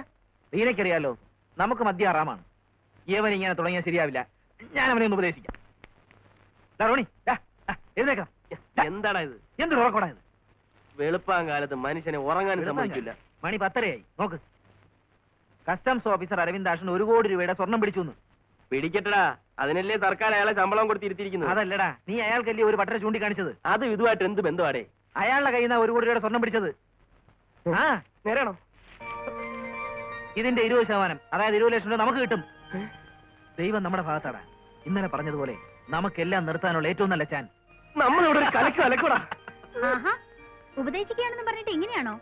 നീനക്കറിയാലോ, നമുക്ക് മദ്യ ആറാമാണ്. ഇവൻ ഇങ്ങനെ തുടങ്ങിയാൽ ശരിയാവില്ല. ഞാൻ അവനെ ഒന്ന് ഉപദേശിക്കാം. ദാ റോണി, എഴുന്നേക്കാം. എന്താടാ ഇത്? എന്തൊരു ഉറക്കോടാ ഇത്? വെളുപ്പാൻ കാലത്ത് മനുഷ്യനെ ഉറങ്ങാൻ സമ്മതിക്കില്ല. മണി 10:30 നോക്ക്. കസ്റ്റംസ് ഓഫീസർ അരവിന്ദാക്ഷൻ 1 കോടി രൂപയുടെ സ്വർണം പിടിച്ചു. പിടിക്കട്ടടാ, അതിനല്ലേ സർക്കാർ അയാളെ ശമ്പളം കൊടുത്തിരുത്തിയിരിക്കുന്നത്. അതല്ലടാ, നീ അയാൾക്കല്ലേ ഒരു പട്ടര ചൂണ്ടിക്കാണിച്ചത്? അത് ഇതുമായിട്ട് എന്ത് ബന്ധമാടേ? അയാളുടെ കയ്യിൽ നിന്ന് 1 കോടി രൂപയുടെ സ്വർണം പിടിച്ചത്. ആ നേരാണോ? ഇതിന്റെ 20%, അതായത് 20 ലക്ഷം രൂപ നമുക്ക് കിട്ടും. ദൈവം നമ്മുടെ ഭാഗത്താടാ. ഇന്നലെ പറഞ്ഞതുപോലെ നമുക്കെല്ലാം നിർത്താനുള്ള ഏറ്റവും നല്ല ചാൻസ്. നമ്മളിവിടെ ഒരു കലക്ക് കലക്കൂടാ. ആഹാ, ഉപദേശിക്കുകയാണെന്ന് പറഞ്ഞിട്ട് ഇങ്ങനെയാണോ?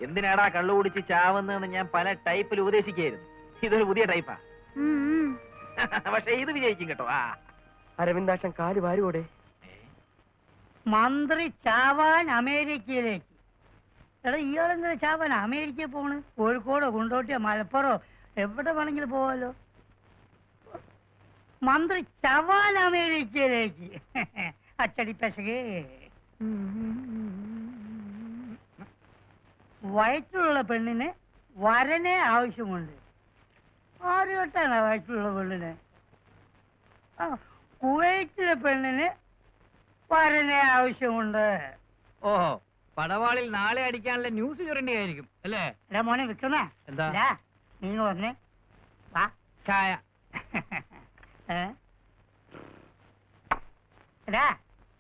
എന്തിനാടാ കള്ളു കുടിച്ച് ചാവുന്നതെന്ന് ഞാൻ പല ടൈപ്പിൽ ഉപദേശിക്കായിരുന്നു. ഇതൊരു പുതിയ ടൈപ്പാ. പക്ഷെ ഇത് വിജയിക്കും കേട്ടോ. ആ അരവിന്ദാക്ഷൻ കാല് വാരുവോടെ. മന്ത്രി ചാവാൻ അമേരിക്കയിലേക്ക്. എടാ, ഇയാളെന്താ ചാവാൻ അമേരിക്കയിൽ പോണ്? കോഴിക്കോടോ കൊണ്ടോട്ടിയോ മലപ്പുറോ എവിടെ വേണമെങ്കിലും പോവാലോ. മന്ത്രി ചവാൻ അമേരിക്കയിലേക്ക്. അച്ചടി പെശകേ. വയറ്റിലുള്ള പെണ്ണിന് വരനെ ആവശ്യമുണ്ട്. ആര് കേട്ടാണ് വയറ്റിലുള്ള പെണ്ണിന്? ആ, കുവൈറ്റിലെ പെണ്ണിന് വരനെ ആവശ്യമുണ്ട്. ഓഹോ, പടവാളിൽ നാളെ അടിക്കാനുള്ള ന്യൂസ് ചുരണ്ടിയായിരിക്കും അല്ലേ? എടാ മോനെ വിൽക്കണേ. എന്താ? നീങ്ങ വന്നേ. വാ. ചായ. എടാ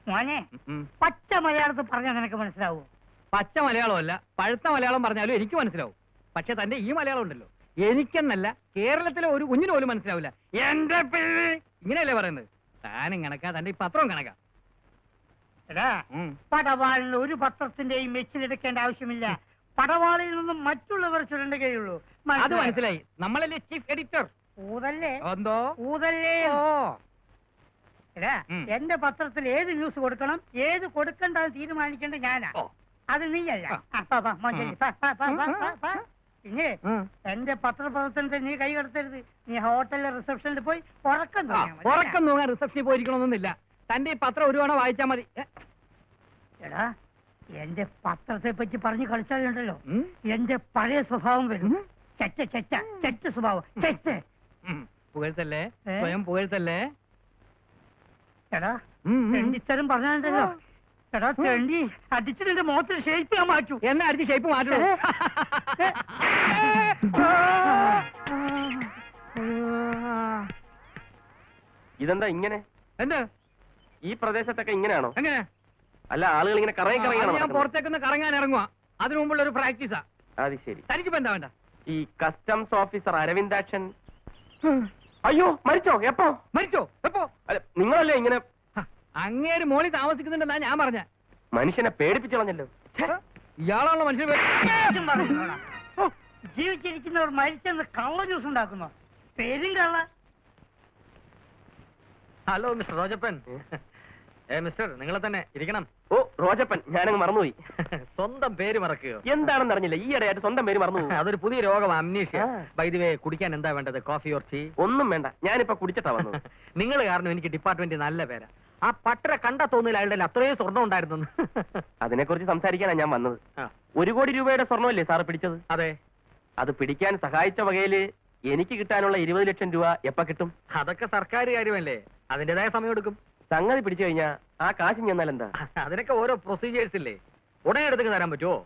മോനെ, പച്ച മലയാളത്തിൽ പറഞ്ഞാൽ നിനക്ക് മനസ്സിലാവോ? പച്ച മലയാളമല്ല, പഴുത്ത മലയാളം പറഞ്ഞാലും എനിക്ക് മനസ്സിലാവും. പക്ഷെ തന്റെ ഈ മലയാളം ഉണ്ടല്ലോ, എനിക്കെന്നല്ല കേരളത്തിലെ ഒരു കുഞ്ഞിന് പോലും മനസ്സിലാവില്ല. എന്റെ പിള്ളി ഇങ്ങനെയല്ലേ പറയുന്നത്? താനും കണക്കാ, തന്റെ ഈ പത്രവും കണക്കാ. എടാ, പടവാളിൽ ഒരു പത്രത്തിന്റെയും മെച്ചിലെടുക്കേണ്ട ആവശ്യമില്ല. പടവാളിൽ നിന്നും മറ്റുള്ളവർ ചുരണ്ടുകയുള്ളൂ. അത് മനസ്സിലായി. നമ്മളല്ലേ ചീഫ് എഡിറ്റർ? ഊതല്ലേ എന്തോ ഊതല്ലേ. എടാ, എന്റെ പത്രത്തിൽ ഏത് ന്യൂസ് കൊടുക്കണം, ഏത് കൊടുക്കണ്ട തീരുമാനിക്കേണ്ട ഞാനാ. അത് നീയല്ല. പിന്നെ എന്റെ പത്രപ്രവർത്തനത്തെ നീ കൈകടത്തരുത്. നീ ഹോട്ടലിലെ റിസപ്ഷനിൽ പോയി ഉറക്കം തൂങ്ങാൻ റിസപ്ഷനിൽ പോയിരിക്കണമെന്നൊന്നുമില്ല. തന്റെ ഈ പത്രം ഒരു തവണ വായിച്ചാൽ മതി. എടാ, എന്റെ പത്രത്തെ പറ്റി പറഞ്ഞു കളിച്ചാലുണ്ടല്ലോ എന്റെ പഴയ സ്വഭാവം വരും. ചെറ്റ ചെറ്റ ചെറ്റ സ്വഭാവം. ചെറ്റ് പുകഴ്ത്തല്ലേ, സ്വയം പുകഴ്ത്തല്ലേ. എടാ, തെണ്ടിത്തരം പറഞ്ഞാലുണ്ടല്ലോ. എടാ തെണ്ടി, അടിച്ചു നിന്റെ മുഖത്തിൽ ഷേപ്പ് ഞാൻ മാറ്റൂ. എന്നെ അടിച്ച് ഷേപ്പ് മാറ്റൂ. ഇതെന്താ ഇങ്ങനെ? എന്ത് ഈ പ്രദേശത്തൊക്കെ ഇങ്ങനെയാണോ? എങ്ങനെ? അല്ല, ആളുകൾ ഇങ്ങനെ കറങ്ങി ഞാൻ കറങ്ങിയാണ്. പുറത്തേക്കൊന്ന് കറങ്ങാൻ ഇറങ്ങുക. അതിനു മുമ്പുള്ള ഒരു പ്രാക്ടീസാ. അത് ശരി. തനിക്കിപ്പോ എന്താ വേണ്ട? ഈ കസ്റ്റംസ് ഓഫീസർ അരവിന്ദാക്ഷൻ അയ്യോ മരിച്ചോ? എപ്പോ മരിച്ചോ? എപ്പോ? അല്ല, നിങ്ങളല്ലേ ഇങ്ങനെ അങ്ങേര് മോളി താമസിക്കുന്നുണ്ടെന്നാ ഞാൻ പറഞ്ഞ. മനുഷ്യനെ പേടിപ്പിച്ചു കളഞ്ഞല്ലോ. ഇയാളാണല്ലോ മനുഷ്യൻ. ജീവിച്ചിരിക്കുന്നവർ മരിച്ചെന്ന് കള്ള ന്യൂസ് ഉണ്ടാക്കുന്നു. പേരും കള്ള. Hello mister റോജപ്പൻ. മിസ്റ്റർ, നിങ്ങളെ തന്നെ ഇരിക്കണം. ഓ റോജപ്പൻ, ഞാനങ്ങ് മറന്നുപോയി. സ്വന്തം പേര് മറക്കുകയോ? എന്താണെന്ന് അറിഞ്ഞില്ല. ഈ ഇടയായിട്ട് സ്വന്തം പേര് മറന്നു. അതൊരു പുതിയ രോഗം, അമ്നീഷ്യ. ബൈ ദി വേ, കുടിക്കാൻ എന്താ വേണ്ടത്? Coffee or tea? ഒന്നും വേണ്ട, ഞാനിപ്പോ കുടിച്ചിട്ടാ വന്നത്. നിങ്ങൾ കാരണം എനിക്ക് ഡിപ്പാർട്ട്മെന്റ് നല്ല പേരാ. ആ പട്ടര കണ്ടാ തോന്നില്ല അയാളുടെ അത്രയും സ്വർണ്ണം ഉണ്ടായിരുന്നു. അതിനെക്കുറിച്ച് സംസാരിക്കാനാ ഞാൻ വന്നത്. 1 കോടി രൂപയുടെ സ്വർണ്ണമല്ലേ സാറ് പിടിച്ചത്? അതെ. അത് പിടിക്കാൻ സഹായിച്ച വകയില് എനിക്ക് കിട്ടാനുള്ള 20 ലക്ഷം രൂപ എപ്പ കിട്ടും? അതൊക്കെ സർക്കാർ കാര്യമല്ലേ, അതിന്റേതായ സമയം എടുക്കും. സംഗതി പിടിച്ചു കഴിഞ്ഞാ ആ കാശ് ചെന്നാൽ എന്താ? അതിനൊക്കെ ഓരോ പ്രൊസീജിയേഴ്സ് ഇല്ലേ. ഉടനെ എടുത്ത് തരാൻ പറ്റുമോ?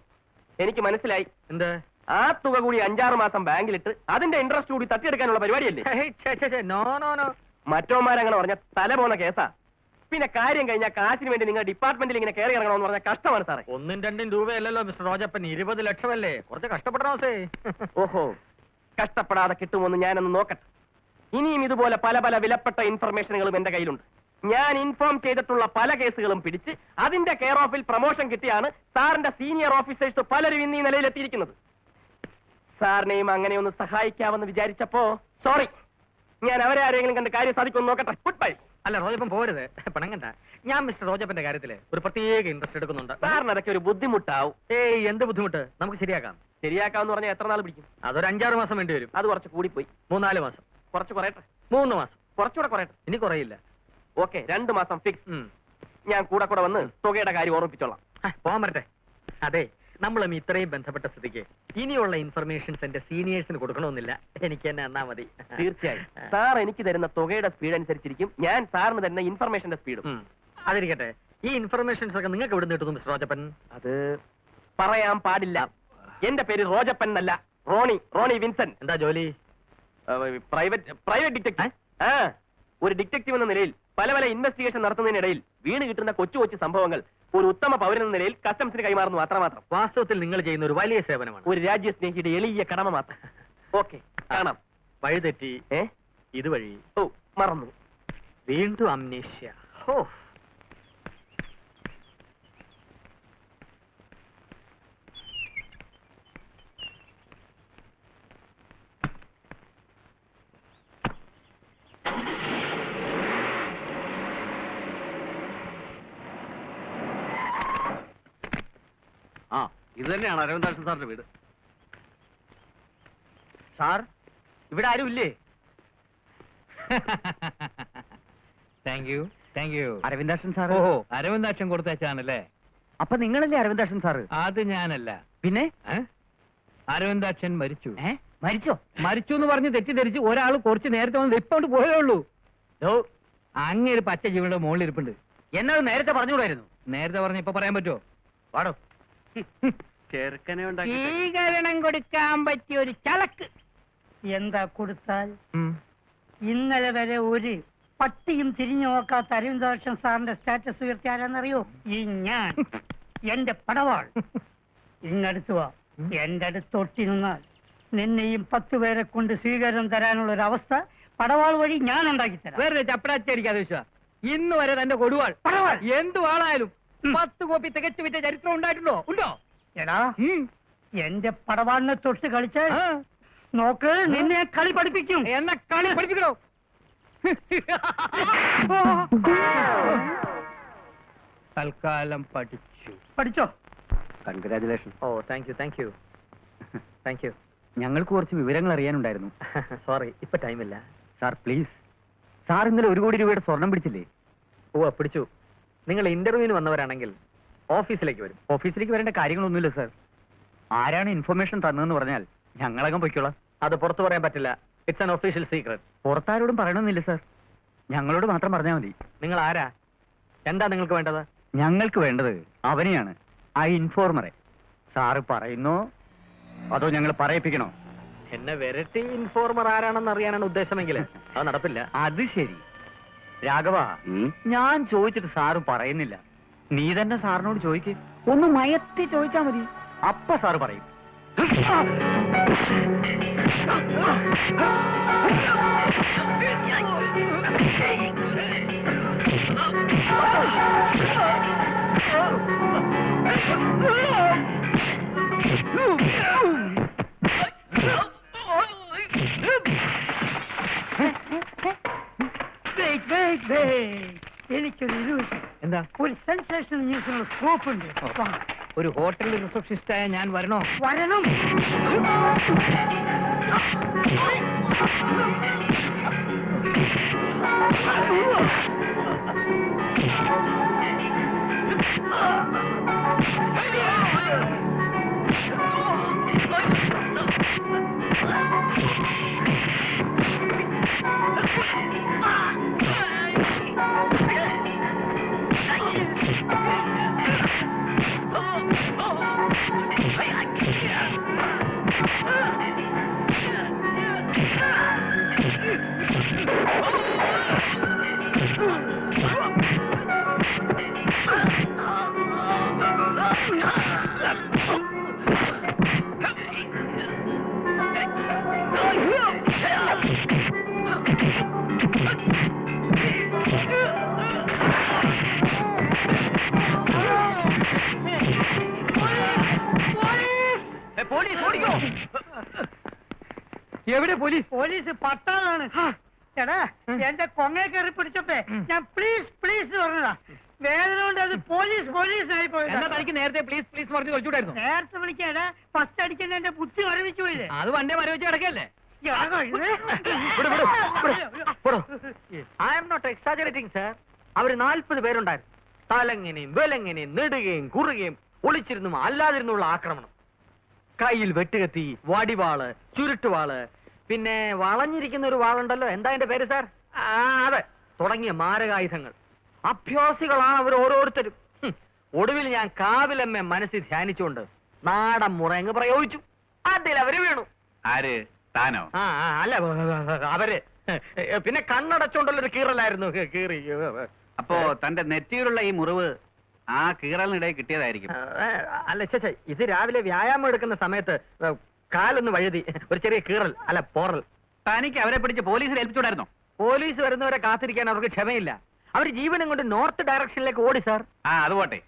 എനിക്ക് മനസ്സിലായി. എന്ത്? ആ തുക കൂടി 5-6 മാസം ബാങ്കിലിട്ട് അതിന്റെ ഇൻട്രസ്റ്റ് കൂടി തട്ടിയെടുക്കാനുള്ള പരിപാടിയല്ലേ? No no no. മറ്റോമാരങ്ങനെ പറഞ്ഞ തല പോന്ന കേസാ. പിന്നെ കാര്യം കഴിഞ്ഞാൽ കാശിന് വേണ്ടി നിങ്ങൾ ഡിപ്പാർട്ട്മെന്റിൽ ഇങ്ങനെ കയറി ഇറങ്ങണമെന്ന് പറഞ്ഞാൽ കഷ്ടമാണ് സാറേ. 1-2 രൂപയല്ലല്ലോ മിസ്റ്റർ റോജപ്പൻ, 20 ലക്ഷമല്ലേ? കുറച്ച് കഷ്ടപ്പെടണോസേ. ഓഹോ, കഷ്ടപ്പെടാതെ കിട്ടുമോന്ന് ഞാനൊന്ന് നോക്കട്ടെ. ഇനിയും ഇതുപോലെ പല പല വിലപ്പെട്ട ഇൻഫർമേഷനുകളും എന്റെ കയ്യിലുണ്ട്. ഞാൻ ഇൻഫോം ചെയ്തിട്ടുള്ള പല കേസുകളും പിടിച്ച് അതിന്റെ കെയർ ഓഫിൽ പ്രൊമോഷൻ കിട്ടിയാണ് സാറിന്റെ സീനിയർ ഓഫീസേഴ്സ് പലരും ഇന്ന് ഈ നിലയിലെത്തിയിരിക്കുന്നത്. സാറിനെയും അങ്ങനെ ഒന്ന് സഹായിക്കാമെന്ന് വിചാരിച്ചപ്പോ സോറി, ഞാൻ അവരെ ആരെങ്കിലും കണ്ട് കാര്യം സാധിക്കുമെന്ന് നോക്കട്ടെ. Good bye. അല്ല റോജപ്പൻ പോരുത്, പണങ്ങണ്ട. ഞാൻ മിസ്റ്റർ റോജപ്പന്റെ കാര്യത്തില് ഒരു പ്രത്യേക ഇൻട്രസ്റ്റ് എടുക്കുന്നുണ്ട്. സാറിന് അതൊക്കെ ഒരു ബുദ്ധിമുട്ടാവും. ഏയ്, എന്ത് ബുദ്ധിമുട്ട്? നമുക്ക് ശരിയാക്കാം. ശരിയാക്കാമെന്ന് പറഞ്ഞാൽ എത്ര നാൾ പിടിക്കും? അതൊരു 5-6 മാസം വേണ്ടി വരും. അത് കുറച്ച് കൂടിപ്പോയി. 3-4 മാസം. കുറച്ച് കുറയട്ടെ. 3 മാസം. കുറച്ചുകൂടെ കുറയട്ടെ. ഇനി കുറയില്ല. ഓക്കെ, 2 മാസം ഫിക്സ്. ഞാൻ കൂടെ വന്ന് തുകയുടെ കാര്യം ഓർമ്മിപ്പിച്ചോളാം. പോകാൻ പറ്റട്ടെ. അതെ, നമ്മളും ഇത്രയും ബന്ധപ്പെട്ട സ്ഥിതിക്ക് ഇനിയുള്ള ഇൻഫർമേഷൻസ് എന്റെ സീനിയേഴ്സിന് കൊടുക്കണമെന്നില്ല. എനിക്ക് തന്നെ എന്നാ മതി. തീർച്ചയായും സാർ എനിക്ക് തരുന്ന തുകയുടെ സ്പീഡ് അനുസരിച്ചിരിക്കും ഞാൻ സാറിന് തരുന്ന ഇൻഫർമേഷന്റെ സ്പീഡും. അതിരിക്കട്ടെ, ഈ ഇൻഫർമേഷൻസ് ഒക്കെ നിങ്ങൾക്ക് എവിടെ നിന്ന് കിട്ടുന്നു മിസ്റ്റർ റോജപ്പൻ? അത് പറയാൻ പാടില്ല. എന്റെ പേര് റോജപ്പൻ എന്നല്ല, റോണി വിൻസെന്റ്. എന്താ ജോലി? Private detective. ഒരു ഡിറ്റക്റ്റീവ് എന്ന നിലയിൽ പല പല ഇൻവെസ്റ്റിഗേഷൻ നടത്തുന്നതിനിടയിൽ വീണ് കിട്ടുന്ന കൊച്ചു കൊച്ചു സംഭവങ്ങൾ ഒരു ഉത്തമ പൗരൻ എന്ന നിലയിൽ കസ്റ്റംസിന് കൈമാറുന്നു, അത്രമാത്രം. വാസ്തവത്തിൽ നിങ്ങൾ ചെയ്യുന്ന ഒരു വലിയ സേവനമാണ്. ഒരു രാജ്യസ്നേഹിയുടെ എളിയ കടമ മാത്രം. ഓക്കെ, കാണാം. വഴിതെറ്റി ഇതുവഴി മറന്നു. വീണ്ടും അംനേഷ്യ. ഹോ, ആ, ഇത് തന്നെയാണ് അരവിന്ദാക്ഷൻ സാറിന്റെ വീട്. സാർ, ഇവിടെ ആരും ഇല്ലേ? Thank you, thank U. Aravindakshan sir. ഓഹോ, അരവിന്ദാക്ഷൻ കൊടുത്തച്ചാണല്ലേ? അപ്പൊ നിങ്ങളല്ലേ അരവിന്ദാക്ഷൻ സാറ്? അത് ഞാനല്ല. പിന്നെ അരവിന്ദാക്ഷൻ മരിച്ചു. മരിച്ചോ? മരിച്ചു എന്ന് പറഞ്ഞ് തെറ്റിദ്ധരിച്ച് ഒരാൾ കുറച്ച് നേരത്തെ വന്ന് ഇപ്പോണ്ട് പോയേ ഉള്ളൂ. അങ്ങേര് പച്ച ജീവയുടെ മുകളിൽ ഇരിപ്പുണ്ട്. എന്നത് നേരത്തെ പറഞ്ഞുകൂടായിരുന്നു? നേരത്തെ പറഞ്ഞ ഇപ്പൊ പറയാൻ പറ്റുമോ? പാടോ. ചെറുക്കനെ ഉണ്ടാക്കി സ്വീകരണം കൊടുക്കാൻ പറ്റിയ ഒരു ചലക്ക് എന്താ കൊടുത്താൽ? ഇന്നലെ വരെ ഒരു പട്ടിയും തിരിഞ്ഞു നോക്കാത്ത അരവിന്ദാക്ഷൻ സാറിന്റെ സ്റ്റാറ്റസ് ഉയർത്തിയാരെന്നറിയോ? ഈ ഞാൻ, എന്റെ പടവാൾ. ഇങ്ങടുത്ത് വാ. എന്റെ അടുത്തൊട്ടി നിന്നാൽ നിന്നെയും 10 പേരെ കൊണ്ട് സ്വീകരണം തരാനുള്ള ഒരു അവസ്ഥ പടവാൾ വഴി ഞാൻ ഉണ്ടാക്കി തരാം. വേറെ ചപ്പടാച്ചടിക്കാതെ വെച്ചാ ഇന്ന് വരെ തന്റെ കൊടുവാൾ പടവാൾ എന്തു ആളായാലും 10 കോപ്പി തികച്ചു വിറ്റ ചരിത്രം ഉണ്ടായിട്ടുണ്ടോ? ഉണ്ടോ? എടാ, എന്റെ പടവാളിനെ തൊട്ട് കളിച്ച് നോക്ക്, നിന്നെ കളി പഠിപ്പിക്കും. എന്നെ കളി പഠിപ്പിക്കണോ? തൽക്കാലം പഠിച്ചോ? Congratulation. Oh, thank you, thank you, thank you. ഞങ്ങൾക്ക് കുറച്ച് വിവരങ്ങൾ അറിയാനുണ്ടായിരുന്നു. സോറി, ഇപ്പൊ ടൈമില്ല. Sir please. സാർ ഇന്നലെ 1 കോടി രൂപയുടെ സ്വർണം പിടിച്ചില്ലേ? ഓ, പിടിച്ചു. നിങ്ങൾ ഇന്റർവ്യൂവിന് വന്നവരാണെങ്കിൽ ഓഫീസിലേക്ക് വരും. ഓഫീസിലേക്ക് വരേണ്ട കാര്യങ്ങളൊന്നുമില്ല സാർ. ആരാണ് ഇൻഫർമേഷൻ തന്നതെന്ന് പറഞ്ഞാൽ ഞങ്ങളകം പൊയ്ക്കോളാം. അത് പുറത്തു പറയാൻ പറ്റില്ല. It's an official secret. പുറത്താരോടും പറയണമെന്നില്ല സാർ, ഞങ്ങളോട് മാത്രം പറഞ്ഞാൽ മതി. നിങ്ങൾ ആരാ? എന്താ നിങ്ങൾക്ക് വേണ്ടത്? ഞങ്ങൾക്ക് വേണ്ടത് അവനെയാണ്, ആ ഇൻഫോർമറെ. സാറ് പറയുന്നോ അതോ ഞങ്ങൾ പറയിപ്പിക്കണോ? എന്നെ വെരട്ടി ഇൻഫോർമർ ആരാണെന്ന് അറിയാനാണ് ഉദ്ദേശമെങ്കിൽ അത് നടപ്പില്ല. അത് ശരി. രാഘവ, ഞാൻ ചോദിച്ചിട്ട് സാറ് പറയുന്നില്ല. നീ തന്നെ സാറിനോട് ചോദിക്ക്. ഒന്ന് മയത്തി ചോദിച്ചാ മതി, അപ്പ സാറ് പറയും. എനിക്കൊരു illusion. എന്താ? ഒരു സെൻസേഷണൽ ന്യൂസിനുള്ള സ്കോപ്പ് ഉണ്ട്. ഒരു ഹോട്ടലിൽ റിസപ്ഷനിസ്റ്റായ ഞാൻ വരണോ? വരണം. പോലീസ് ഓടിക്കോ. എവിടെ പോലീസ്? പോലീസ് പട്ടാളാണ്. എടാ എന്റെ കൊങ്ങയെ കയറി പിടിച്ചപ്പേ ഞാൻ പ്ലീസ് പ്ലീസ് പറഞ്ഞതാ. വേദന കൊണ്ട് അത് പോലീസ് പോലീസ് ആയി പോയത്. എന്നാ തനിക്ക് നേരത്തെ പ്ലീസ് പ്ലീസ് പറഞ്ഞ് കളിച്ചൂടായിരുന്നു? നേരത്തെ വിളിക്കാടാ ഫസ്റ്റ് അടിക്കുന്ന എന്റെ ബുദ്ധി മരവിച്ചു പോയില്ലേ. അത് വണ്ടേ മരവിച്ച് കിടക്കല്ലേ? I'm not exaggerating sir. അവര് 40 പേരുണ്ടായിരുന്നു. തലങ്ങനെയും വിലങ്ങനെയും നെടുകയും കുറുകയും ഒളിച്ചിരുന്നും അല്ലാതിരുന്നുള്ള ആക്രമണം. കയ്യിൽ വെട്ടുകത്തി, വടിവാള്, ചുരുട്ടുവാള്, പിന്നെ വളഞ്ഞിരിക്കുന്ന ഒരു വാളുണ്ടല്ലോ, എന്താ എന്റെ പേര് സാർ? അതെ, തുടങ്ങിയ മാരകായുധങ്ങൾ. അഭ്യാസികളാണ് അവർ ഓരോരുത്തരും. ഒടുവിൽ ഞാൻ കാവിലമ്മ മനസ്സിൽ ധ്യാനിച്ചുകൊണ്ട് നാടൻ മുറങ്ങ് പ്രയോഗിച്ചു. അതിൽ അവര് വീണു. ആര്? താനോ? അല്ല അവര്. പിന്നെ കണ്ണടച്ചോണ്ടുള്ളൊരു കീറലായിരുന്നു. കീറി. അപ്പോ തന്റെ നെറ്റിയിലുള്ള ഈ മുറിവ് ആ കീറലിനിടെ കിട്ടിയതായിരിക്കും. അല്ല ചേച്ചേ, ഇത് രാവിലെ വ്യായാമം എടുക്കുന്ന സമയത്ത് കാലൊന്ന് വഴുതി ഒരു ചെറിയ കീറൽ, അല്ല പോറൽ. തനിക്ക് അവരെ പിടിച്ച് പോലീസിൽ ഏൽപ്പിച്ചോടായിരുന്നോ? പോലീസ് വരുന്നവരെ കാത്തിരിക്കാൻ അവർക്ക് ക്ഷമയില്ല. അവർ ജീവനും കൊണ്ട് നോർത്ത് ഡയറക്ഷനിലേക്ക് ഓടി സാർ. അത് പോട്ടെ.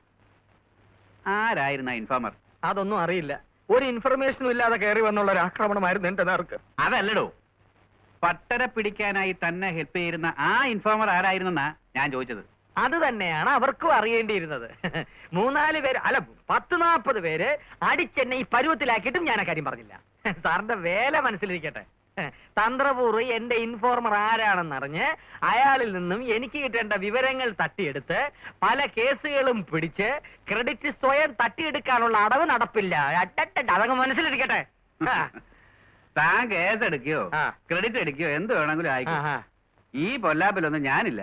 ആരായിരുന്ന ഇൻഫോമർ? അതൊന്നും അറിയില്ല. ഒരു ഇൻഫർമേഷനും ഇല്ലാതെ കയറി വന്നുള്ള ഒരു ആക്രമണമായിരുന്നു എന്റെ നേർക്ക്. അതല്ലടോ, പട്ടരെ പിടിക്കാനായി തന്നെ ഹെൽപ്പ് ചെയ്യുന്ന ആ ഇൻഫോമർ ആരായിരുന്നെന്നാ ഞാൻ ചോദിച്ചത്. അത് തന്നെയാണ് അവർക്കും അറിയേണ്ടിയിരുന്നത്. 3-4 പേര്, അല്ല 10-40 പേര് അടിച്ചെന്നെ ഈ പരുവത്തിലാക്കിയിട്ടും ഞാൻ ആ കാര്യം പറഞ്ഞില്ല. സാറിന്റെ വേല മനസ്സിലിരിക്കട്ടെ. തന്ത്രപൂർവ്വം എന്റെ ഇൻഫോർമർ ആരാണെന്നറിഞ്ഞ് അയാളിൽ നിന്നും എനിക്ക് കിട്ടേണ്ട വിവരങ്ങൾ തട്ടിയെടുത്ത് പല കേസുകളും പിടിച്ച് ക്രെഡിറ്റ് സ്വയം തട്ടിയെടുക്കാനുള്ള അടവ് നടപ്പില്ല. അതങ്ങ് മനസ്സിലിരിക്കട്ടെ. താൻ കേസ് എടുക്കുകയോ ക്രെഡിറ്റ് എടുക്കുകയോ എന്ത് വേണമെങ്കിലും ആയിക്കോ. ഈ പൊല്ലാപ്പിലൊന്നും ഞാനില്ല.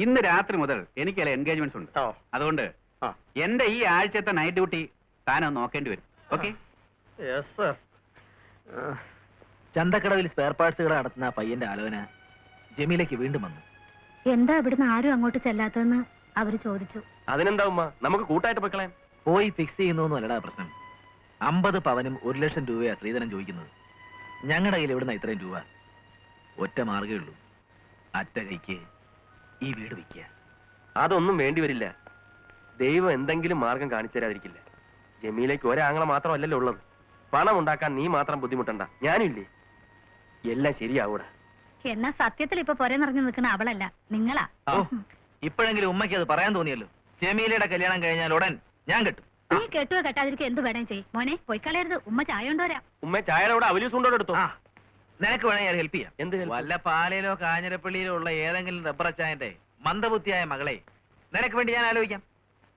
ഇന്ന് രാത്രി മുതൽ എനിക്ക് ചില എൻഗേജ്മെന്റ്സ് ഉണ്ട്. അതുകൊണ്ട് എന്റെ ഈ ആഴ്ചത്തെ നൈറ്റ് ഡ്യൂട്ടി താനൊന്ന് നോക്കേണ്ടി വരും. ഓക്കെ? ചന്തക്കടവിൽ സ്പെയർ പാർട്സ് കട നടത്തുന്ന ആ പയ്യന്റെ ആലോചന ജമീലയ്ക്ക് വീണ്ടും വന്നു. എന്താ ഇവിടുന്ന് ആരും അങ്ങോട്ട് ചെല്ലാത്തതെന്ന് അവര് ചോദിച്ചു. അതിനെന്താ ഉമ്മ, നമുക്ക് കൂട്ടായിട്ട് പോയിക്കളയാം. പോയി ഫിക്സ് ചെയ്യുന്നൊന്നും അല്ലടാ പ്രശ്നം. 50 പവനും 1 ലക്ഷം രൂപയാ ശ്രീധരൻ ചോദിക്കുന്നത്. ഞങ്ങളുടെ കയ്യിൽ എവിടുന്ന ഇത്രയും രൂപ? ഒറ്റ മാർഗേ ഉള്ളൂ, അറ്റ കൈക്ക് ഈ വീട് വിൽക്കുക. അതൊന്നും വേണ്ടി വരില്ല. ദൈവം എന്തെങ്കിലും മാർഗം കാണിച്ചു തരാതിരിക്കില്ല. ജമീലേക്ക് ഒരാങ്ങളെ മാത്രമല്ലല്ലോ ഉള്ളത്. പണം ഉണ്ടാക്കാൻ നീ മാത്രം ബുദ്ധിമുട്ടണ്ട, ഞാനും ഇല്ലേ. എല്ലാം ശരിയാവൂടാ. എന്നാ സത്യത്തിൽ ഇപ്പൊ പൊര നിറഞ്ഞു നിൽക്കുന്ന അവളല്ല, നിങ്ങളാ. ഇപ്പോഴെങ്കിലും ഉമ്മയ്ക്ക് അത് പറയാൻ തോന്നിയല്ലോ. ജമീലയുടെ കല്യാണം കഴിഞ്ഞാൽ ഉടൻ ഞാൻ കെട്ടും. നീ കെട്ടുക കെട്ടാതിരിക്കും എന്ത് വേണം ചെയ്യും. മോനെ പൊയ്ക്കളയരുത്, ഉമ്മ ചായ കൊണ്ടുവരാം. ഉമ്മ ചായയുടെ കൂടെ അവലൂസ് കൊണ്ടോടെ എടുത്തോ. നിനക്ക് വേണമെങ്കിൽ ഹെൽപ്പ് ചെയ്യാം. എന്ത് help? വല്ല പാലയിലോ കാഞ്ഞിരപ്പള്ളിയിലോ ഉള്ള ഏതെങ്കിലും റബ്ബറച്ചായന്റെ മന്ദബുദ്ധിയായ മകളെ നിനക്ക് വേണ്ടി ഞാൻ ആലോചിക്കാം.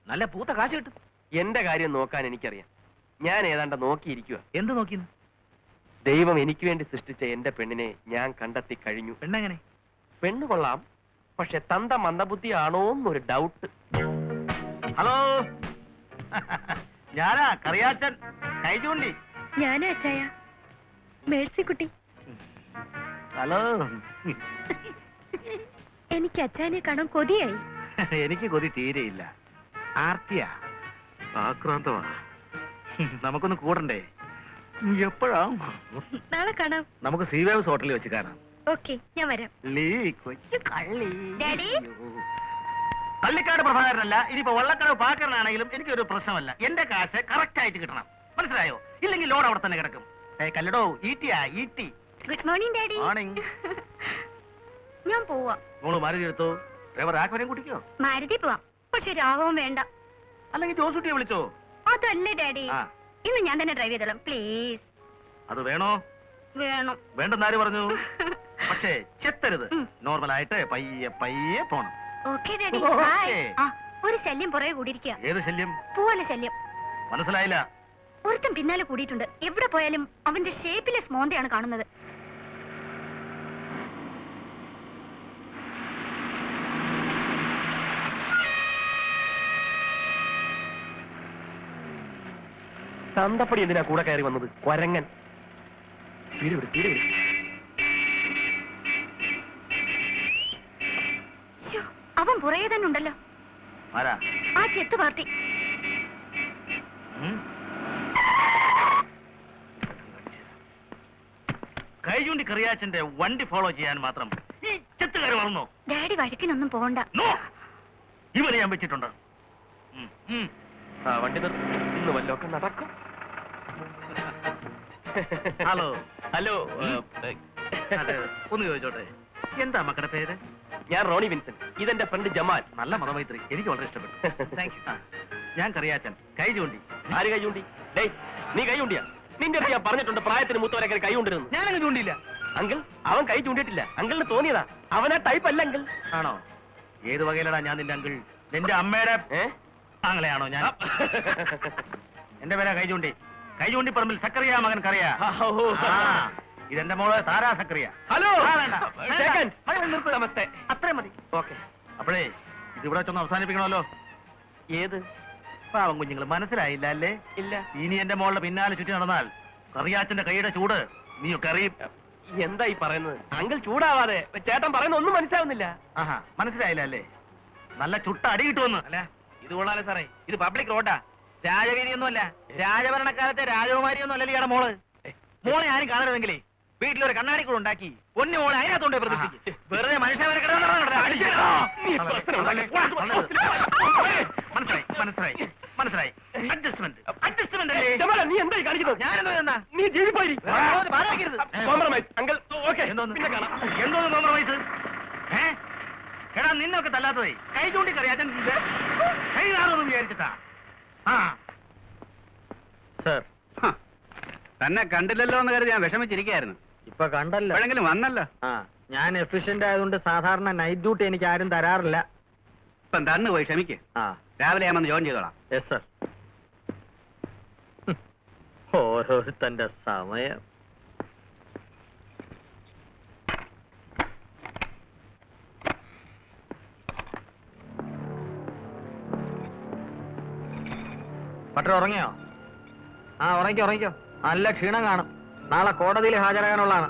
നല്ല പൂത്ത കാശ് കിട്ടും. എന്റെ കാര്യം നോക്കാൻ എനിക്കറിയാം. ഞാൻ ഏതാണ്ട് നോക്കിയിരിക്കുക. എന്ത് നോക്കിന്ന്? ദൈവം എനിക്ക് വേണ്ടി സൃഷ്ടിച്ച എന്റെ പെണ്ണിനെ ഞാൻ കണ്ടെത്തി കഴിഞ്ഞു. പെണ്ണെങ്ങനെ? പെണ്ണ് കൊള്ളാം, പക്ഷെ തന്ത മന്ദബുദ്ധിയാണോ എന്നൊരു ഡൗട്ട്. ഹലോ, ഞാനാ കറിയാച്ചൻ കൈചൂണ്ടി. ഞാനും അച്ചായ മേഴ്സിക്കുട്ടി. ഹലോ. എനിക്ക് അച്ചായനെ കാണാൻ കൊതിയായി. എനിക്ക് കൊതി തീരെയില്ല. ആർത്തിയാ, ആക്രാന്തമാ. നമുക്കൊന്ന് കൂടണ്ടേ? എപ്പോഴാ? നാളെ കാണാം. നമുക്ക് സീവേവ്സ് ഹോട്ടലിൽ വെച്ച് കാണാം. ഓക്കെ, ഞാൻ വരാം. കൊച്ചു കള്ളി. ഡാഡി. കള്ളിക്കാട് പ്രഭാകരനല്ല, ഇനിയിപ്പോ വള്ളക്കടവ് പാക്കരനാണെങ്കിലും എനിക്കൊരു പ്രശ്നമല്ല. എന്റെ കാശ് കറക്റ്റ് ആയിട്ട് കിട്ടണം, മനസ്സിലായോ? ഇല്ലെങ്കിൽ ലോൺ അവിടെ തന്നെ കിടക്കും. കല്ലടോ, ഈട്ടിയാ ഈട്ടി. Good morning daddy. മോർണിംഗ്. ഞാൻ പോവാ. മോള് മാരുതി എടുത്തോ. ഡ്രൈവർ ആക്വരെയും കുട്ടിക്കോ? മാരുതി പോവാം, പക്ഷെ രാഘവൻ വേണ്ട. അല്ലെങ്കിൽ ജോസൂട്ടിയെ വിളിച്ചോ? അതല്ലേ ഡാഡി, ഇന്ന് ഞാൻ തന്നെ ഡ്രൈവ് ചെയ്തോളാം പ്ലീസ്. അത് വേണോ? വേണം. വേണ്ടെന്നാര് പറഞ്ഞു? പക്ഷേ ചെത്തരുത്. നോർമലായിട്ട് പയ്യെ പയ്യെ പോണം. Okay daddy, Okay. ബൈ. ആ, ഒരു ശല്യം പുറകെ കൂടിയിരിക്കുക. ഏത് ശല്യം? പൂവല ശല്യം. മനസ്സിലായില്ല. ഒരുത്തൻ പിന്നാലെ കൂടിയിട്ടുണ്ട്. എവിടെ പോയാലും അവന്റെ ഷേപ്പിലെസ് മോന്തയാണ് കാണുന്നത്. തന്തപ്പടി എന്തിനാ കൂടെ കയറി വന്നത്? കൊരങ്ങൻ. ശ്ശോ, അവൻ പുറകെ തന്നെ ഉണ്ടല്ലോ. ആരാ? ആ ചെത്ത് പാർട്ടി. കൈചൂണ്ടി കറിയാച്ചന്റെ വണ്ടി ഫോളോ ചെയ്യാൻ മാത്രം ഈ ചെത്തുകാർ വളർന്നോ? ഡാഡി വഴക്കിനൊന്നും പോണ്ട. നോ, ഇവനെ ഞാൻ വെച്ചിട്ടുണ്ട്. വണ്ടി നിർത്തി, ഇന്ന് വല്ലതൊക്കെ നടക്കും. ഹലോ, ഹലോ, അതെ, ഒന്ന് ചോദിച്ചോട്ടെ, എന്താ മക്കളുടെ പേര്? ഞാൻ റോണി വിൻസൻ, ഇതെന്റെ ഫ്രണ്ട് ജമാൽ. നല്ല മതമൈത്രി, എനിക്ക് വളരെ ഇഷ്ടപ്പെട്ടു. Thank you. ഞാൻ കറിയാച്ചൻ, കൈ ചൂണ്ടി. ആര് കൈ ചൂണ്ടി? ഡേയ്, നീ കൈ ചൂണ്ടിയാ? നിന്റെ അടുത്ത് ഞാൻ പറഞ്ഞിട്ടുണ്ട് പ്രായത്തിന് മൂത്തവരൊക്കെ കൈ കൊണ്ടിരുന്നു. ഞാനങ്ങ് ചൂണ്ടിയില്ല. അങ്കിൾ, അവൻ കൈ ചൂണ്ടിയിട്ടില്ല. അങ്കിളിന് തോന്നിയതാ. അവനാ ടൈപ്പ് അല്ല അങ്കിൾ. ആണോ? ഏത് വകയിലടാ ഞാൻ നിന്റെ അങ്കിൾ? നിന്റെ അമ്മയുടെ ആങ്ങളെയാണോ ഞാൻ? എന്റെ പേരാ കൈ ചൂണ്ടി. കൈ ചൂണ്ടി പറമ്പിൽ സക്കറിയ മകൻ കറിയാ. ഇതെന്റെ മോള് സാരാ സക്കറിയ. ഹലോ, വേണ്ട. നമസ്തേ. അത്രയും മതി. ഓക്കെ. അപ്പോഴേ ഇതിവിടെ വെച്ചൊന്ന് അവസാനിപ്പിക്കണമല്ലോ. ഏത് പാവം കുഞ്ഞുങ്ങൾ മനസ്സിലായില്ല അല്ലേ? ഇല്ല. ഇനി എന്റെ മോളുടെ പിന്നാലെ ചുറ്റി നടന്നാൽ കറിയാച്ചന്റെ കൈയുടെ ചൂട് നീയൊക്കെ അറിയും. എന്താ ഈ പറയുന്നത്? അങ്കിൾ ചൂടാവാതെ. ചേട്ടൻ പറയുന്ന ഒന്നും മനസ്സിലാവുന്നില്ല. ആഹാ, മനസ്സിലായില്ല അല്ലേ? നല്ല ചുട്ട അടി കിട്ടുമെന്ന്. അല്ല, ഇത് കൊള്ളാലോ സാറേ, ഇത് പബ്ലിക് റോഡാ, രാജവീതിയൊന്നുമല്ല, രാജഭരണക്കാലത്തെ രാജകുമാരിയൊന്നും അല്ലല്ലോ ഇയാടെ മോള്. മോളെ ആരും കാണരുതെങ്കിലേ വീട്ടിലൊരു കണ്ണാടി കൂടെ ഉണ്ടാക്കി പൊന്നു മോളെ അതിനകത്തോണ്ട് പ്രതിഷ്ഠിക്ക്. വെറുതെ മനുഷ്യനെ മനസ്സിലായി. അഡ്ജസ്റ്റ്മെന്റ് അല്ലേ? ജമാല, നീ എന്തായി കാണിക്കുന്നത്? ഞാനെന്തോ നീ ജീവിപ്പോയി. കോംപ്രമൈസ്. Uncle, okay. എന്തോന്ന് കോംപ്രമൈസ്? എടാ, നിന്നൊക്കെ തല്ലാത്തതേ കൈ ചൂണ്ടി കറിയാച്ചൻ കൈ കാണുമെന്ന് വിചാരിച്ചിട്ടാ. സർ, തന്നെ കണ്ടില്ലല്ലോ എന്ന് കരുതി ഞാൻ വിഷമിച്ചിരിക്കായിരുന്നു. ഇപ്പൊ കണ്ടല്ലോ. എപ്പോഴെങ്കിലും വന്നല്ലോ. ഞാൻ എഫിഷ്യന്റ് ആയതുകൊണ്ട് സാധാരണ നൈറ്റ് ഡ്യൂട്ടി എനിക്ക് ആരും തരാറില്ല. ഇപ്പം തന്നു പോയി ക്ഷമിക്ക്. രാവിലെ ഞാൻ വന്ന് ജോയിൻ ചെയ്തോളാം. Yes sir. ഓരോരുത്തന്റെ സമയം. പട്ടർ ഉറങ്ങിയോ? ഉറങ്ങിക്കോ. നല്ല ക്ഷീണം കാണും. നാളെ കോടതിയിൽ ഹാജരാകാനുള്ളതാണ്.